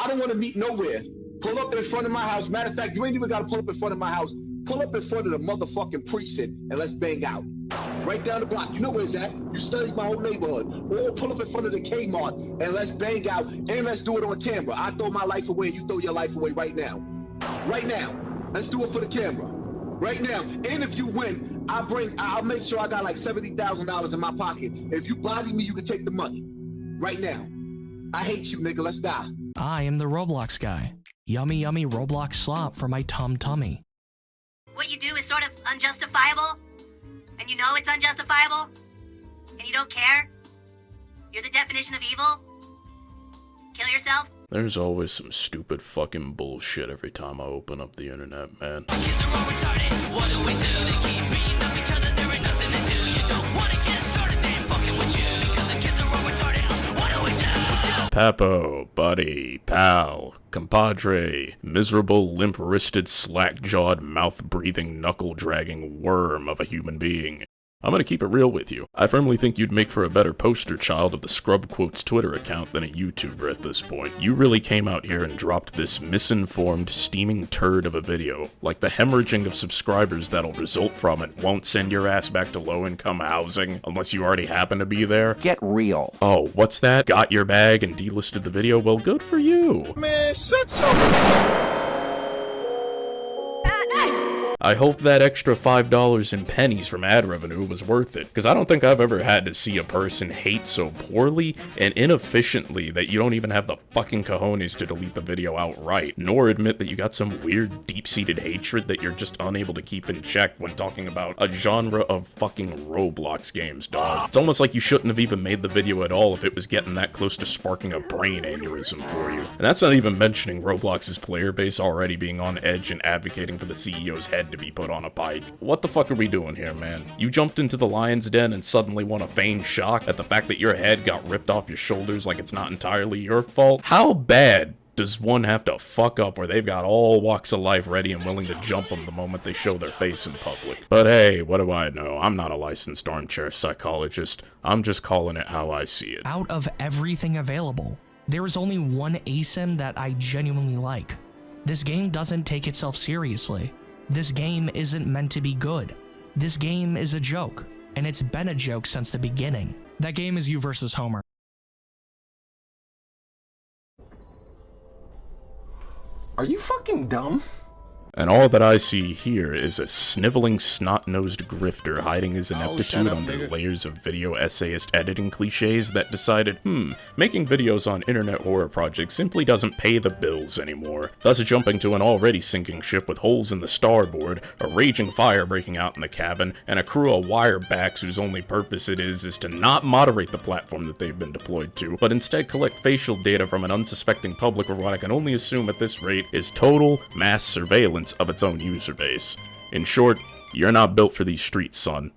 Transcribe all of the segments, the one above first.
I don't want to meet nowhere. Pull up in front of my house. Matter of fact, you ain't even got to pull up in front of my house. Pull up in front of the motherfucking precinct and let's bang out. Right down the block. You know where it's at. You studied my whole neighborhood. Or pull up in front of the Kmart and let's bang out and let's do it on camera. I throw my life away and you throw your life away right now. Right now. Let's do it for the camera. Right now. And if you win, I'll make sure I got like $70,000 in my pocket. If you body me, you can take the money. Right now. I hate you, nigga. Let's die. I am the Roblox guy. Yummy, yummy Roblox slop for my tummy. What you do is sort of unjustifiable, and you know it's unjustifiable, and you don't care. You're the definition of evil. Kill yourself. There's always some stupid fucking bullshit every time I open up the internet, man. Kids are all retarded. What do we do? They keep beating up each other. There ain't nothing to do. You don't want to get started. They ain't fucking with you because the kids are all retarded. What do we do? Papo, buddy, pal, compadre, miserable, limp-wristed, slack-jawed, mouth-breathing, knuckle-dragging worm of a human being. I'm gonna keep it real with you. I firmly think you'd make for a better poster child of the Scrub Quotes Twitter account than a YouTuber at this point. You really came out here and dropped this misinformed, steaming turd of a video. Like the hemorrhaging of subscribers that'll result from it won't send your ass back to low-income housing unless you already happen to be there. Get real. Oh, what's that? Got your bag and delisted the video? Well, good for you. Man, shut your... I hope that extra $5 in pennies from ad revenue was worth it, because I don't think I've ever had to see a person hate so poorly and inefficiently that you don't even have the fucking cojones to delete the video outright, nor admit that you got some weird deep-seated hatred that you're just unable to keep in check when talking about a genre of fucking Roblox games, dog. It's almost like you shouldn't have even made the video at all if it was getting that close to sparking a brain aneurysm for you. And that's not even mentioning Roblox's player base already being on edge and advocating for the CEO's head to be put on a pike. What the fuck are we doing here, man? You jumped into the lion's den and suddenly want to feign shock at the fact that your head got ripped off your shoulders like it's not entirely your fault? How bad does one have to fuck up where they've got all walks of life ready and willing to jump them the moment they show their face in public? But hey, what do I know? I'm not a licensed armchair psychologist. I'm just calling it how I see it. Out of everything available, there is only one Asym that I genuinely like. This game doesn't take itself seriously. This game isn't meant to be good. This game is a joke, and it's been a joke since the beginning. That game is you versus Homer. Are you fucking dumb? And all that I see here is a sniveling, snot-nosed grifter hiding his ineptitude under layers of video essayist editing cliches that decided, making videos on internet horror projects simply doesn't pay the bills anymore, thus jumping to an already sinking ship with holes in the starboard, a raging fire breaking out in the cabin, and a crew of wirebacks whose only purpose it is to not moderate the platform that they've been deployed to, but instead collect facial data from an unsuspecting public for what I can only assume at this rate is total mass surveillance of its own user base. In short, you're not built for these streets, son.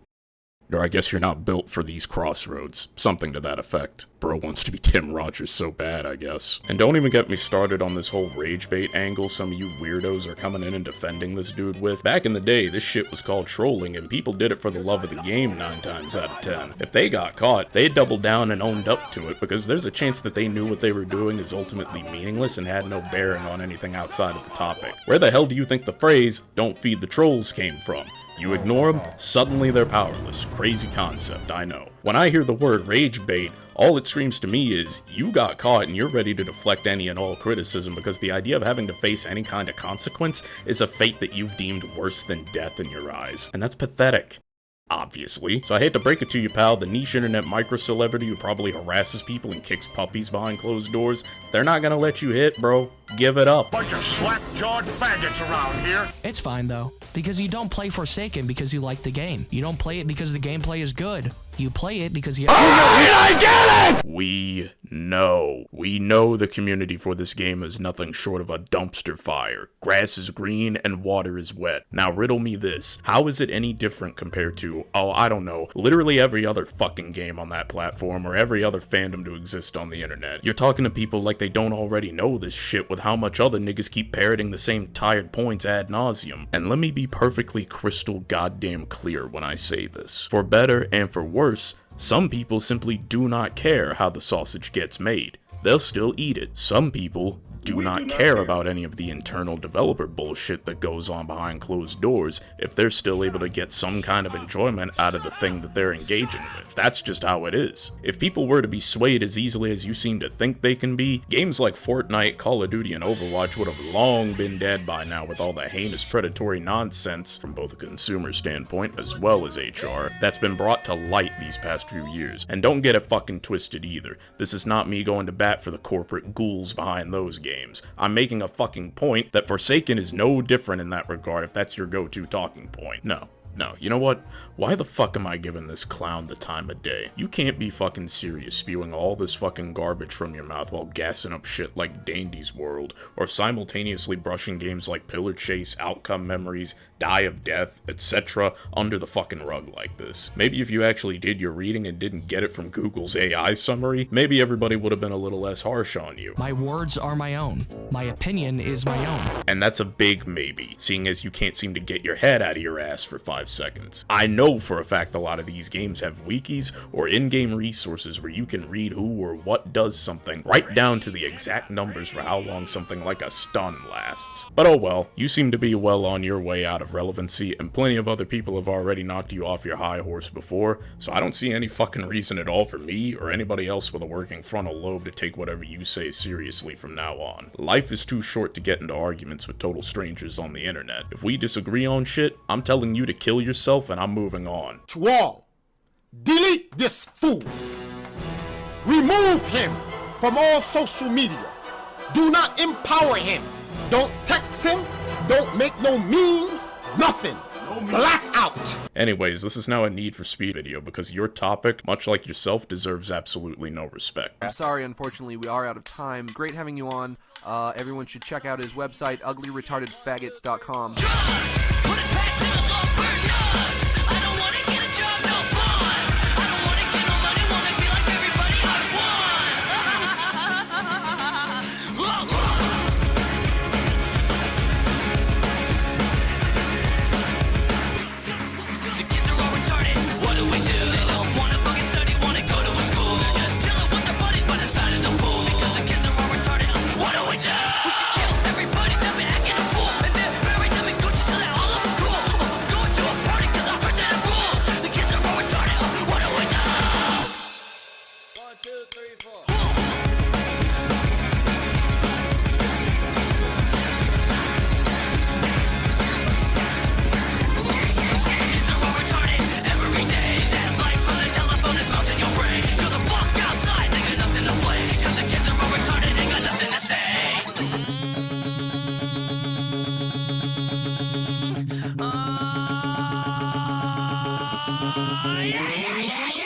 Or I guess you're not built for these crossroads. Something to that effect. Bro wants to be Tim Rogers so bad, I guess. And don't even get me started on this whole rage bait angle some of you weirdos are coming in and defending this dude with. Back in the day, this shit was called trolling, and people did it for the love of the game 9 times out of 10. If they got caught, they doubled down and owned up to it, because there's a chance that they knew what they were doing is ultimately meaningless and had no bearing on anything outside of the topic. Where the hell do you think the phrase, "don't feed the trolls," came from? You ignore them, suddenly they're powerless. Crazy concept, I know. When I hear the word rage bait, all it screams to me is, you got caught and you're ready to deflect any and all criticism because the idea of having to face any kind of consequence is a fate that you've deemed worse than death in your eyes. And that's pathetic. Obviously. So I hate to break it to you, pal, the niche internet micro-celebrity who probably harasses people and kicks puppies behind closed doors, they're not gonna let you hit, bro. Give it up. Bunch of slap-jawed faggots around here. It's fine though, because you don't play Forsaken because you like the game. You don't play it because the gameplay is good. You play it because you- I get it! We know the community for this game is nothing short of a dumpster fire. Grass is green and water is wet. Now riddle me this. How is it any different compared to, I don't know, literally every other fucking game on that platform or every other fandom to exist on the internet? You're talking to people like they don't already know this shit with how much other niggas keep parroting the same tired points ad nauseum. And let me be perfectly crystal goddamn clear when I say this. For better and for worse, some people simply do not care how the sausage gets made. They'll still eat it. Some people do not care about any of the internal developer bullshit that goes on behind closed doors if they're still able to get some kind of enjoyment out of the thing that they're engaging with. That's just how it is. If people were to be swayed as easily as you seem to think they can be, games like Fortnite, Call of Duty, and Overwatch would have long been dead by now with all the heinous predatory nonsense, from both a consumer standpoint as well as HR, that's been brought to light these past few years. And don't get it fucking twisted either. This is not me going to bat for the corporate ghouls behind those games. I'm making a fucking point that Forsaken is no different in that regard if that's your go-to talking point. No, you know what? Why the fuck am I giving this clown the time of day? You can't be fucking serious spewing all this fucking garbage from your mouth while gassing up shit like Dandy's World, or simultaneously brushing games like Pillar Chase, Outcome Memories, Die of Death, etc. under the fucking rug like this. Maybe if you actually did your reading and didn't get it from Google's AI summary, maybe everybody would have been a little less harsh on you. My words are my own. My opinion is my own. And that's a big maybe, seeing as you can't seem to get your head out of your ass for 5 seconds. I know for a fact a lot of these games have wikis or in-game resources where you can read who or what does something, right down to the exact numbers for how long something like a stun lasts. But oh well, you seem to be well on your way out of relevancy, and plenty of other people have already knocked you off your high horse before, so I don't see any fucking reason at all for me or anybody else with a working frontal lobe to take whatever you say seriously from now on. Life is too short to get into arguments with total strangers on the internet. If we disagree on shit, I'm telling you to kill yourself and I'm moving on. To all, delete this fool. Remove him from all social media. Do not empower him. Don't text him. Don't make no memes. Nothing. Black out. Anyways, this is now a Need for Speed video because your topic, much like yourself, deserves absolutely no respect. I'm sorry, unfortunately, we are out of time. Great having you on. Everyone should check out his website, uglyretardedfaggots.com. Yeah.